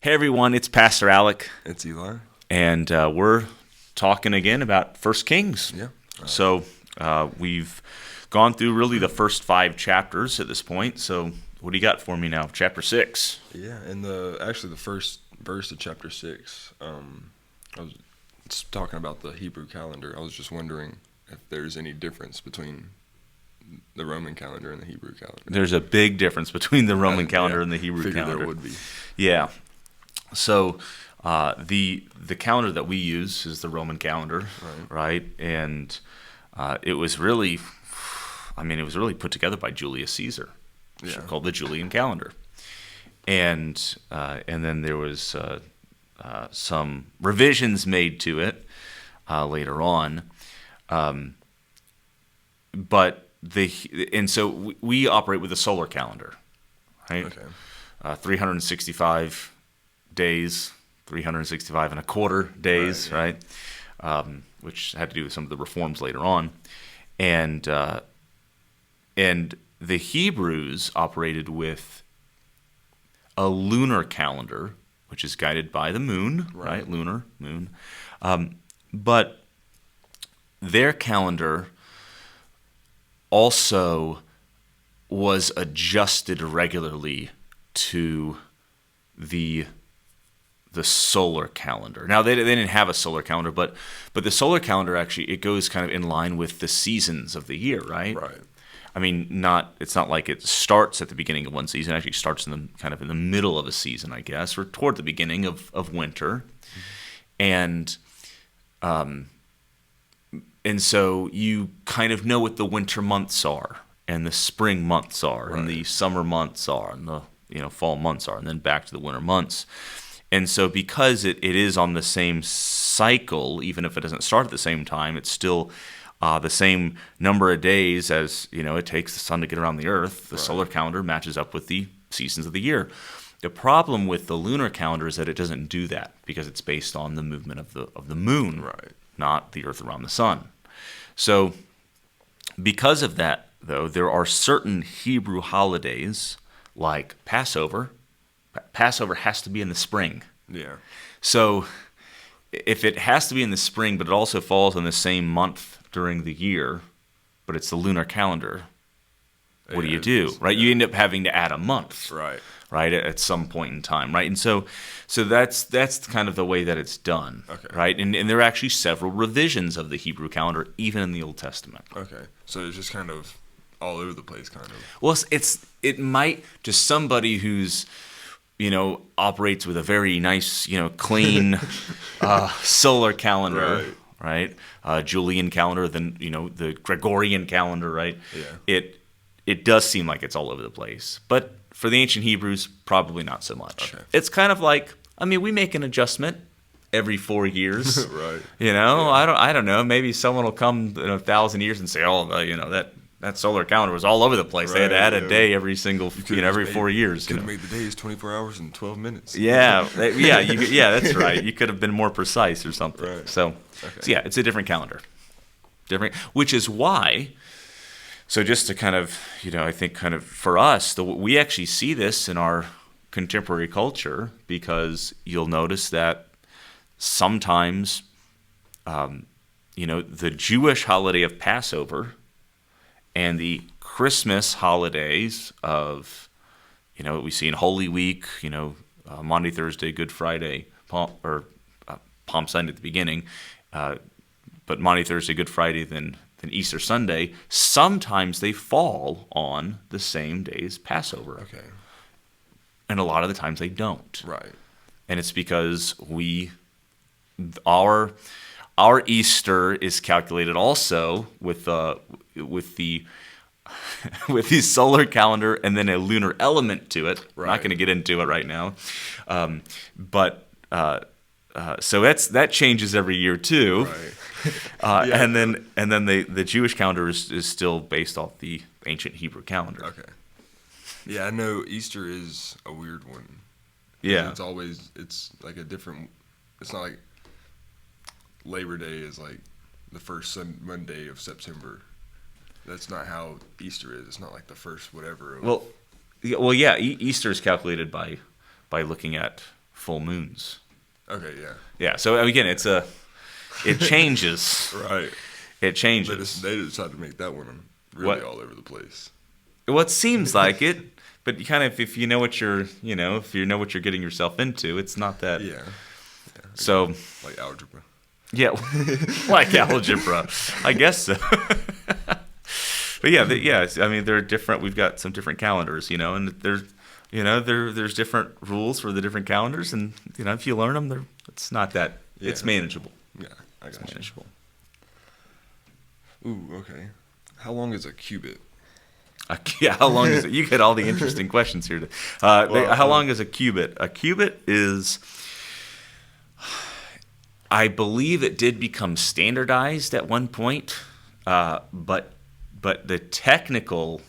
Hey everyone, it's Pastor Alec, It's Eli. and we're talking again about First Kings. Yeah. So we've gone through really the first 5 chapters at this point. So what do you got for me now? Chapter 6. Yeah, and the first verse of chapter 6, I was talking about the Hebrew calendar. I was just wondering if there's any difference between the Roman calendar and the Hebrew calendar. There's a big difference between the Roman calendar and the Hebrew Figured calendar. there would be. Yeah. So the calendar that we use is the Roman calendar, right? And it was really put together by Julius Caesar. It's called the Julian calendar. And then there was some revisions made to it later on. So we operate with a solar calendar, right? Okay. 365 days, 365 and a quarter days, right? Which had to do with some of the reforms later on. And the Hebrews operated with a lunar calendar, which is guided by the moon, right? Lunar, moon. But their calendar also was adjusted regularly to the solar calendar. Now they didn't have a solar calendar, but the solar calendar actually it goes kind of in line with the seasons of the year, right? Right. I mean, it's not like it starts at the beginning of one season. It actually starts in the middle of a season, I guess, or toward the beginning of winter, and so you kind of know what the winter months are, and the spring months are, and the summer months are, and the fall months are, and then back to the winter months. And so because it is on the same cycle, even if it doesn't start at the same time, it's still the same number of days as it takes the sun to get around the earth. The solar calendar matches up with the seasons of the year. The problem with the lunar calendar is that it doesn't do that because it's based on the movement of the moon, not the earth around the sun. So because of that, though, there are certain Hebrew holidays like Passover. Passover has to be in the spring. Yeah. So if it has to be in the spring, but it also falls on the same month during the year, but it's the lunar calendar, what do you do, right? You end up having to add a month, right, at some point in time, right? And so that's kind of the way that it's done, right? And there are actually several revisions of the Hebrew calendar, even in the Old Testament. Okay, so it's just kind of all over the place, kind of. Well, it might to somebody who's operates with a very nice, clean solar calendar, right? Julian calendar, then the Gregorian calendar, right? Yeah. It does seem like it's all over the place, but for the ancient Hebrews, probably not so much. Okay. It's kind of like, we make an adjustment every 4 years, Right? I don't know. Maybe someone will come in 1,000 years and say, that solar calendar was all over the place. They had to add a day every single, every 4 years. Could have made the days 24 hours and 12 minutes. Yeah, that's right. You could have been more precise or something. Right. So yeah, it's a different calendar. Which is why, so just to kind of, I think kind of for us, we actually see this in our contemporary culture because you'll notice that sometimes, the Jewish holiday of Passover and the Christmas holidays of, we see in Holy Week, Maundy, Thursday, Good Friday, Palm Sunday at the beginning, but Maundy, Thursday, Good Friday, then Easter Sunday, sometimes they fall on the same day as Passover. Okay. And a lot of the times they don't. Right. And it's because our Easter is calculated also with the solar calendar and then a lunar element to it. We're not going to get into it right now, so that changes every year too. Right. And then the Jewish calendar is still based off the ancient Hebrew calendar. Okay. Yeah, I know Easter is a weird one. Yeah. It's like a different. It's not like Labor Day is like the first Monday of September. That's not how Easter is. It's not like the first whatever. Easter is calculated by looking at full moons. Okay, yeah. Yeah. So again, it changes. Right. It changes. They decided to make that one really What? all over the place. Well, it seems like it, but you kind of, if you know what you're, if you know what you're getting yourself into, it's not that. Yeah. So, Like algebra. yeah, like algebra, I guess so. But yeah, I mean, they're different. We've got some different calendars, and there's different rules for the different calendars, and if you learn them, it's not that. Yeah. It's manageable. Yeah, I got It's you. manageable. Ooh, okay. How long is a cubit? Yeah, how long is it? You get all the interesting questions here. How long is a cubit? A cubit is, I believe it did become standardized at one point, but the technical,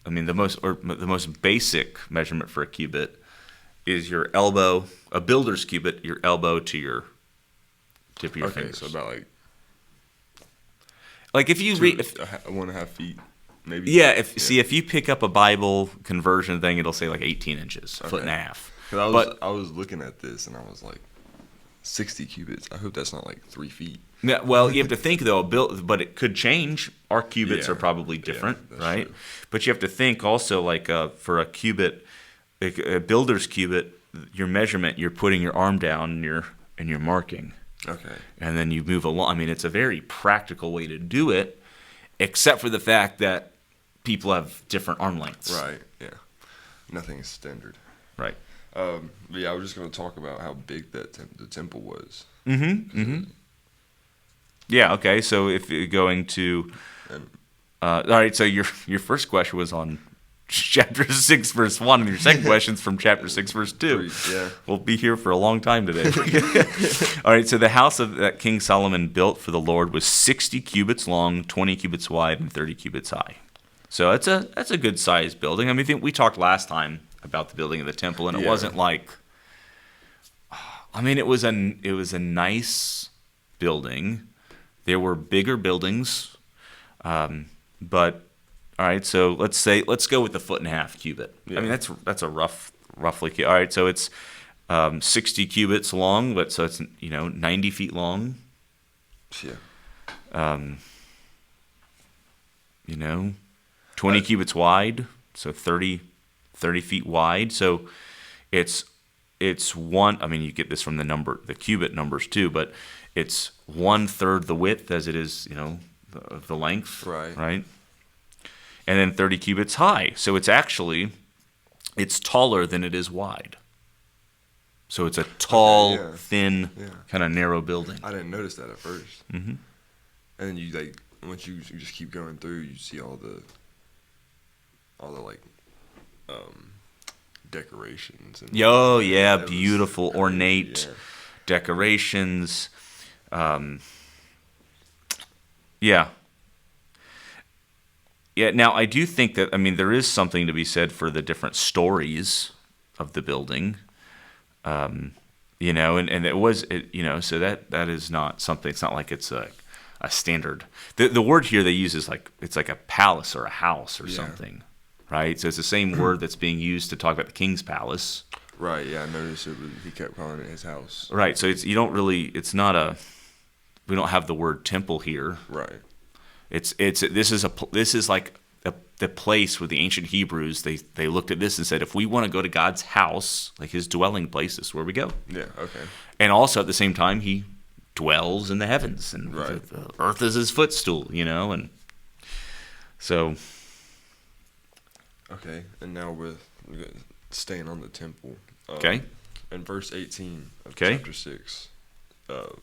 I mean, the most basic measurement for a cubit is your elbow, a builder's cubit, your elbow to your tip of your fingers. So about like if you read, 1.5 feet, maybe. yeah, if you pick up a Bible conversion thing, it'll say like 18 inches, a foot and a half. Because I was looking at this and I was like, 60 cubits. I hope that's not like 3 feet. Yeah, well, you have to think though, but it could change. Our cubits are probably different, right? True. But you have to think also, like for a cubit, a builder's cubit, your measurement, you're putting your arm down and you're marking, Okay. and then you move along. I mean, it's a very practical way to do it, except for the fact that people have different arm lengths. Right. Yeah. Nothing is standard. Right. But yeah, I was just going to talk about how big that the temple was. Yeah. Okay. So if you're going to, And all right. So your first question was on chapter 6, verse 1, and your second question's from chapter 6, verse 2. yeah. We'll be here for a long time today. All right. So the house that King Solomon built for the Lord was 60 cubits long, 20 cubits wide, and 30 cubits high. So that's a good sized building. I mean, we talked last time about the building of the temple, and it wasn't like, I mean, it was a nice building. There were bigger buildings, but all right. So let's go with the 1.5 cubit. Yeah. I mean, that's a roughly. All right. So it's 60 cubits long, but so it's 90 feet long. Yeah. 20 cubits wide, so 30 feet wide. So it's one. I mean, you get this from the cubit numbers too, but it's 1/3 the width as it is, the length. Right. Right. And then 30 cubits high. So it's taller than it is wide. So it's a tall, yeah. thin, kind of narrow building. I didn't notice that at first. Mm-hmm. And then you once you just keep going through, you see all the decorations. And Oh yeah, that was beautiful, crazy, ornate yeah. decorations. Yeah. Now I do think that there is something to be said for the different stories of the building. And it was so that is not something. It's not like it's a standard. The word here they use is like it's like a palace or a house or something, right? So it's the same word that's being used to talk about the king's palace. Right. Yeah, I noticed he kept calling it his house. Right. So we don't have the word temple here. Right. This is like the place where the ancient Hebrews they looked at this and said, if we want to go to God's house, like his dwelling place, this is where we go. Yeah. Okay. And also at the same time, he dwells in the heavens, and the earth is his footstool, and so. Okay, and now we're staying on the temple. Okay. In verse 18 of Okay. chapter 6, the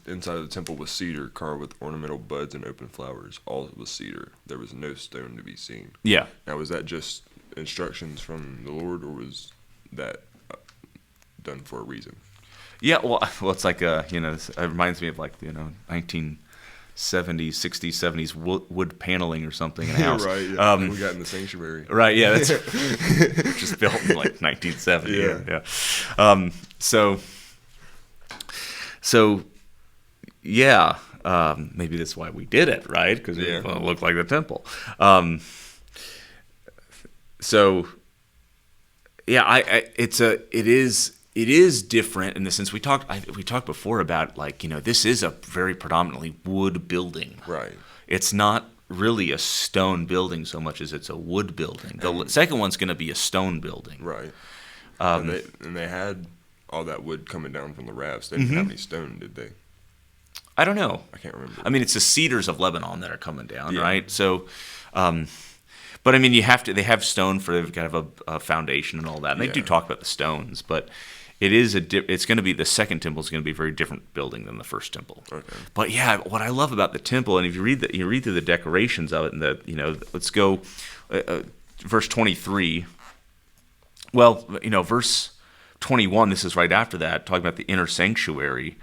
inside of the temple was cedar, carved with ornamental buds and open flowers. All was cedar. There was no stone to be seen. Yeah. Now, was that just instructions from the Lord, or was that done for a reason? Yeah. Well, it's like it reminds me of 1970s, 60s, 70s wood paneling or something in a house. Right. Yeah. We got in the sanctuary. Right. Yeah. That's just built in 1970. Yeah. Yeah. Maybe that's why we did it, right? Because it looked like the temple. It is it is different in the sense we talked before about, like, this is a very predominantly wood building. Right. It's not really a stone building so much as it's a wood building. The second one's going to be a stone building. Right. And they had all that wood coming down from the rafts. They didn't have any stone, did they? I don't know. I can't remember. I mean, it's the cedars of Lebanon that are coming down, Yeah. right? So, but I mean, they have stone for they've got to have a foundation and all that. And they do Yeah. talk about the stones, but it's going to be, the second temple is going to be a very different building than the first temple. Okay. But yeah, what I love about the temple, and if you read through the decorations of it, and let's go verse 23. Well, verse 21. This is right after that, talking about the inner sanctuary.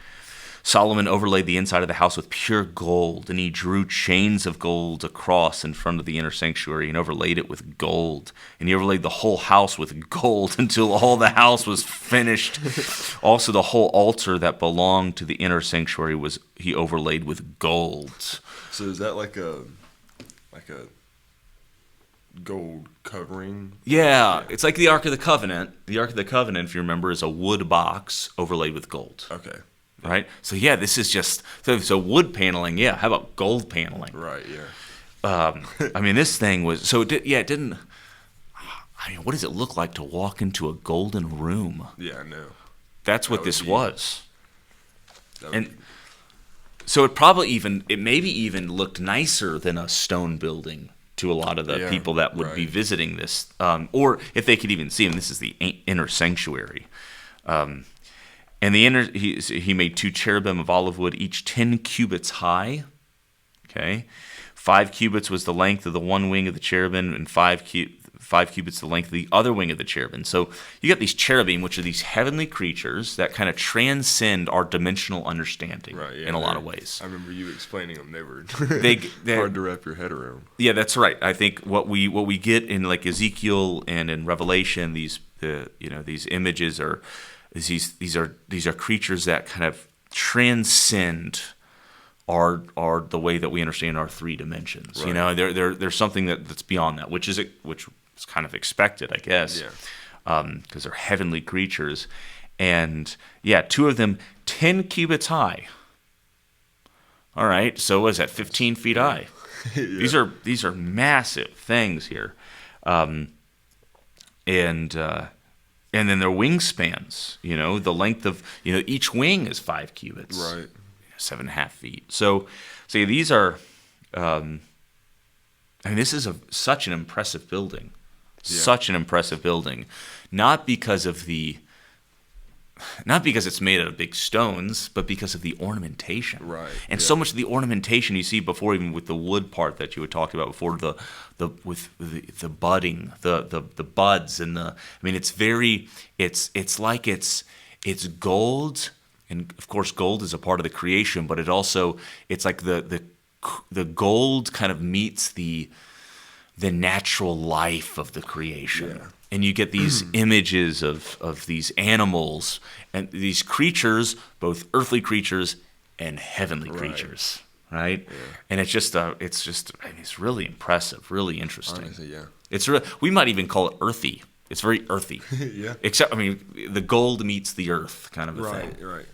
Solomon overlaid the inside of the house with pure gold, and he drew chains of gold across in front of the inner sanctuary and overlaid it with gold. And he overlaid the whole house with gold until all the house was finished. Also, the whole altar that belonged to the inner sanctuary he overlaid with gold. So is that like a gold covering? Yeah, it's like the Ark of the Covenant. The Ark of the Covenant, if you remember, is a wood box overlaid with gold. Okay. Right? So yeah, this is just so wood paneling. Yeah, how about gold paneling? Right. Yeah. I mean, this thing was so. It didn't. I mean, what does it look like to walk into a golden room? Yeah, I know. That's what That would this be- was. That would And be- so it maybe even looked nicer than a stone building to a lot of the Yeah, people that would be right. visiting this, or if they could even see him. This is the inner sanctuary. And the inner, he made 2 cherubim of olive wood, each 10 cubits high. Okay, 5 cubits was the length of the one wing of the cherubim, and 5 cubits the length of the other wing of the cherubim. So you got these cherubim, which are these heavenly creatures that kind of transcend our dimensional understanding right. Yeah, in a lot of ways. I remember you explaining them. They were They're- hard to wrap your head around. Yeah, that's right. I think what we get in like Ezekiel and in Revelation, these images are these are creatures that kind of transcend our the way that we understand our 3 dimensions. Right. There's something that's beyond that, which is kind of expected, I guess. Yeah. Because they're heavenly creatures, and yeah, 2 of them 10 cubits high. All right, so what is that, 15 feet high? Yeah. These are massive things here, and then their wingspans. The length of each wing is 5 cubits, Right. 7.5 feet. So these are. This is such an impressive building, such an impressive building, not because it's made out of big stones, but because of the ornamentation. Right, And yeah. so much of the ornamentation you see before, even with the wood part that you had talked about before, the budding, the buds, and it's gold, and of course gold is a part of the creation, but it's like the gold kind of meets the natural life of the creation. Yeah. And you get these images of these animals and these creatures, both earthly creatures and heavenly Right. creatures, right? Yeah. And it's really impressive, really interesting. Honestly, yeah. We might even call it earthy. It's very earthy. Yeah. Except, the gold meets the earth kind of a Right. thing. Right.